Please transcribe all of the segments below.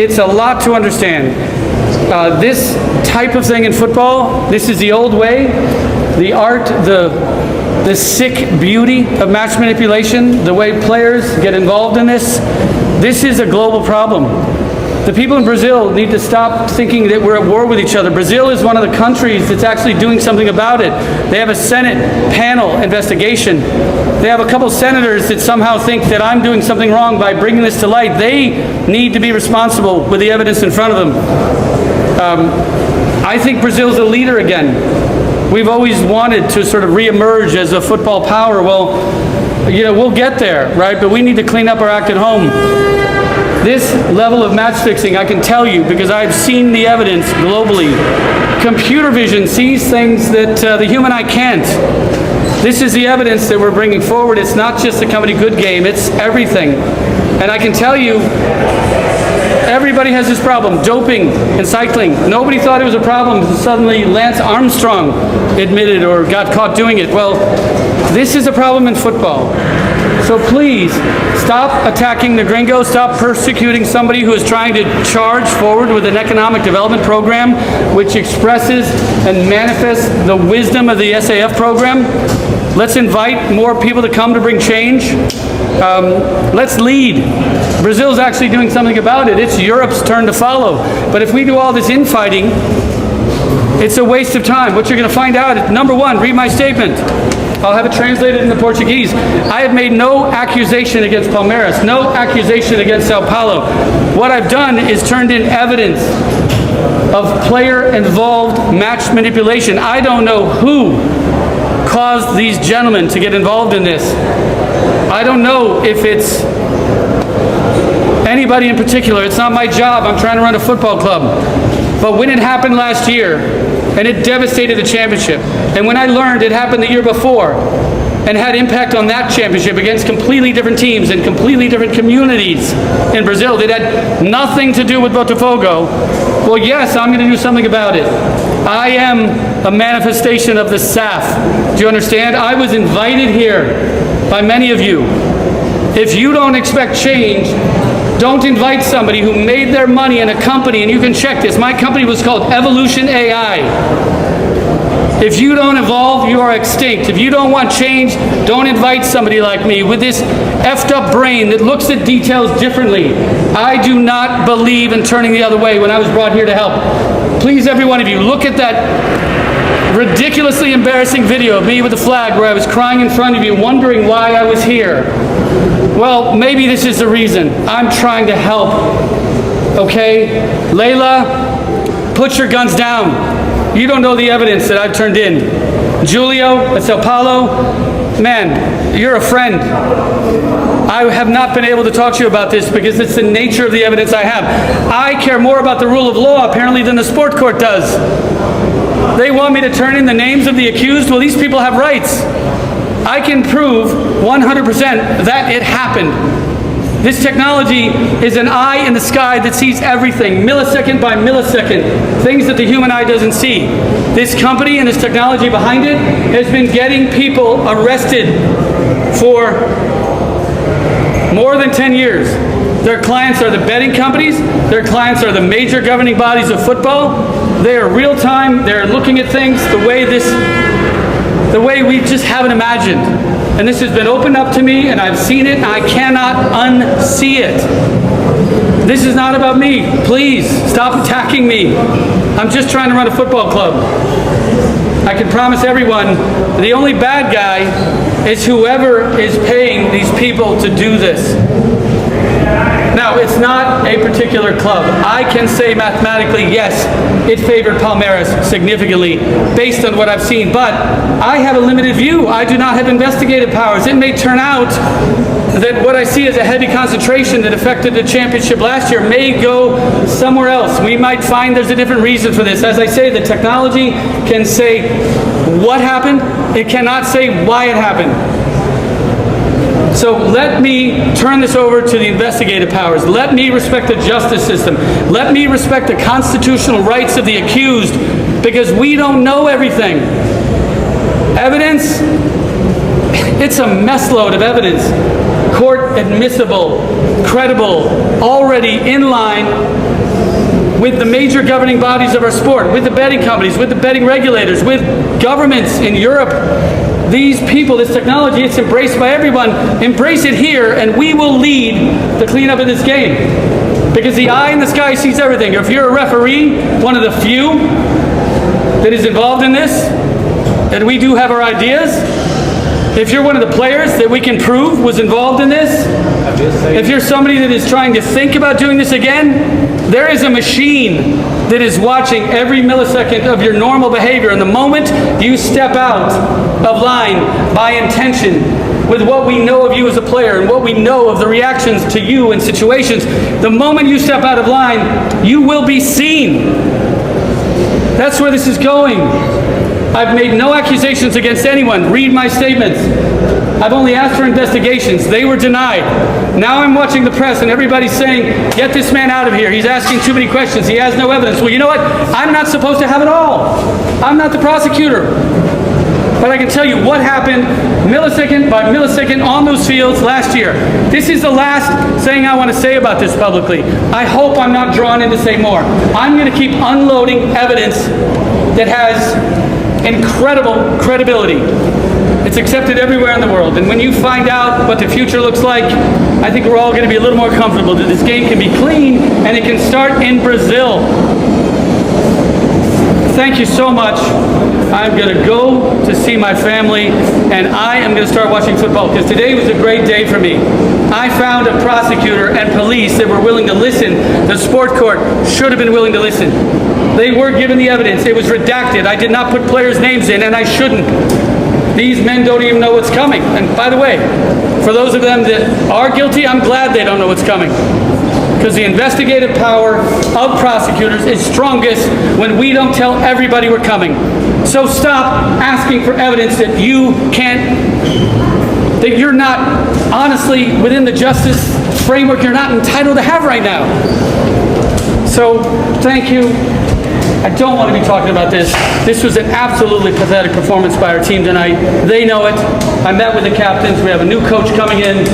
it's a lot to understand. This type of thing in football, this is the old way. The art, the sick beauty of match manipulation, the way players get involved in this, this is a global problem. The people in Brazil need to stop thinking that we're at war with each other. Brazil is one of the countries that's actually doing something about it. They have a Senate panel investigation. They have a couple senators that somehow think that I'm doing something wrong by bringing this to light. They need to be responsible with the evidence in front of them. I think Brazil's a leader again. We've always wanted to sort of reemerge as a football power. Well, you know, we'll get there, right? But we need to clean up our act at home. This level of match fixing, I can tell you, because I've seen the evidence globally. Computer vision sees things that the human eye can't. This is the evidence that we're bringing forward. It's not just the company good game, it's everything. And I can tell you, everybody has this problem, doping and cycling. Nobody thought it was a problem until suddenly Lance Armstrong admitted or got caught doing it. Well, this is a problem in football. So please, stop attacking the gringos, stop persecuting somebody who is trying to charge forward with an economic development program which expresses and manifests the wisdom of the SAF program. Let's invite more people to come to bring change. Let's lead. Brazil's actually doing something about it. It's Europe's turn to follow. But if we do all this infighting, it's a waste of time. What you're going to find out, number one, read my statement. I'll have it translated into Portuguese. I have made no accusation against Palmeiras, no accusation against São Paulo. What I've done is turned in evidence of player-involved match manipulation. I don't know who caused these gentlemen to get involved in this. I don't know if it's anybody in particular. It's not my job. I'm trying to run a football club. But when it happened last year, and it devastated the championship, and when I learned it happened the year before, and had impact on that championship against completely different teams and completely different communities in Brazil that had nothing to do with Botafogo, well, yes, I'm going to do something about it. I am a manifestation of the SAF. Do you understand? I was invited here by many of you. If you don't expect change, don't invite somebody who made their money in a company, and you can check this. My company was called Evolution AI. If you don't evolve, you are extinct. If you don't want change, don't invite somebody like me with this effed up brain that looks at details differently. I do not believe in turning the other way when I was brought here to help. Please, every one of you, look at that ridiculously embarrassing video of me with the flag where I was crying in front of you, wondering why I was here. Well, maybe this is the reason. I'm trying to help. Okay? Leila, put your guns down. You don't know the evidence that I've turned in. Julio at São Paulo, man, you're a friend. I have not been able to talk to you about this because it's the nature of the evidence I have. I care more about the rule of law, apparently, than the sport court does. They want me to turn in the names of the accused. Well, these people have rights. I can prove 100% that it happened. This technology is an eye in the sky that sees everything, millisecond by millisecond, things that the human eye doesn't see. This company and this technology behind it has been getting people arrested for more than 10 years. Their clients are the betting companies. Their clients are the major governing bodies of football. They are real time. They're looking at things the way we just haven't imagined. And this has been opened up to me, and I've seen it, and I cannot unsee it. This is not about me. Please, stop attacking me. I'm just trying to run a football club. I can promise everyone, the only bad guy is whoever is paying these people to do this. Now, it's not a particular club. I can say mathematically, yes, it favored Palmeiras significantly based on what I've seen, but I have a limited view. I do not have investigative powers. It may turn out that what I see as a heavy concentration that affected the championship last year may go somewhere else. We might find there's a different reason for this. As I say, the technology can say what happened. It cannot say why it happened. So let me turn this over to the investigative powers. Let me respect the justice system. Let me respect the constitutional rights of the accused, because we don't know everything. Evidence, it's a mess load of evidence. court admissible, credible, already in line with the major governing bodies of our sport, with the betting companies, with the betting regulators, with governments in Europe. These people, this technology, it's embraced by everyone. Embrace it here, and we will lead the cleanup of this game. Because the eye in the sky sees everything. If you're a referee, one of the few that is involved in this, and we do have our ideas, if you're one of the players that we can prove was involved in this, if you're somebody that is trying to think about doing this again, there is a machine that is watching every millisecond of your normal behavior. And the moment you step out of line by intention with what we know of you as a player and what we know of the reactions to you in situations, the moment you step out of line, you will be seen. That's where this is going. I've made no accusations against anyone. Read my statements. I've only asked for investigations. They were denied. Now I'm watching the press and everybody's saying, get this man out of here. He's asking too many questions. He has no evidence. Well, you know what? I'm not supposed to have it all. I'm not the prosecutor. But I can tell you what happened millisecond by millisecond on those fields last year. This is the last thing I want to say about this publicly. I hope I'm not drawn in to say more. I'm going to keep unloading evidence that has incredible credibility. It's accepted everywhere in the world. And when you find out what the future looks like, I think we're all going to be a little more comfortable that this game can be clean and it can start in Brazil. Thank you so much. I'm going to go to see my family and I am going to start watching football because today was a great day for me. I found a prosecutor and police that were willing to listen. The sport court should have been willing to listen. They were given the evidence. It was redacted. I did not put players' names in, and I shouldn't. These men don't even know what's coming. And by the way, for those of them that are guilty, I'm glad they don't know what's coming. Because the investigative power of prosecutors is strongest when we don't tell everybody we're coming. So stop asking for evidence that you can't, that you're not, honestly, within the justice framework, you're not entitled to have right now. So, thank you. I don't want to be talking about this. This was an absolutely pathetic performance by our team tonight. They know it. I met with the captains. We have a new coach coming in.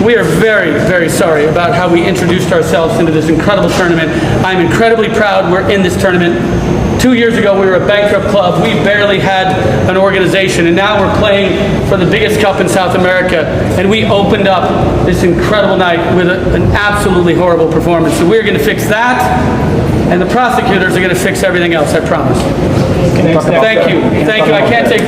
We are very, very sorry about how we introduced ourselves into this incredible tournament. I'm incredibly proud we're in this tournament. 2 years ago, we were a bankrupt club. We barely had an organization, and now we're playing for the biggest cup in South America, and we opened up this incredible night with an absolutely horrible performance. So we're going to fix that, and the prosecutors are going to fix everything else, I promise. Thank you. Thank you. I can't take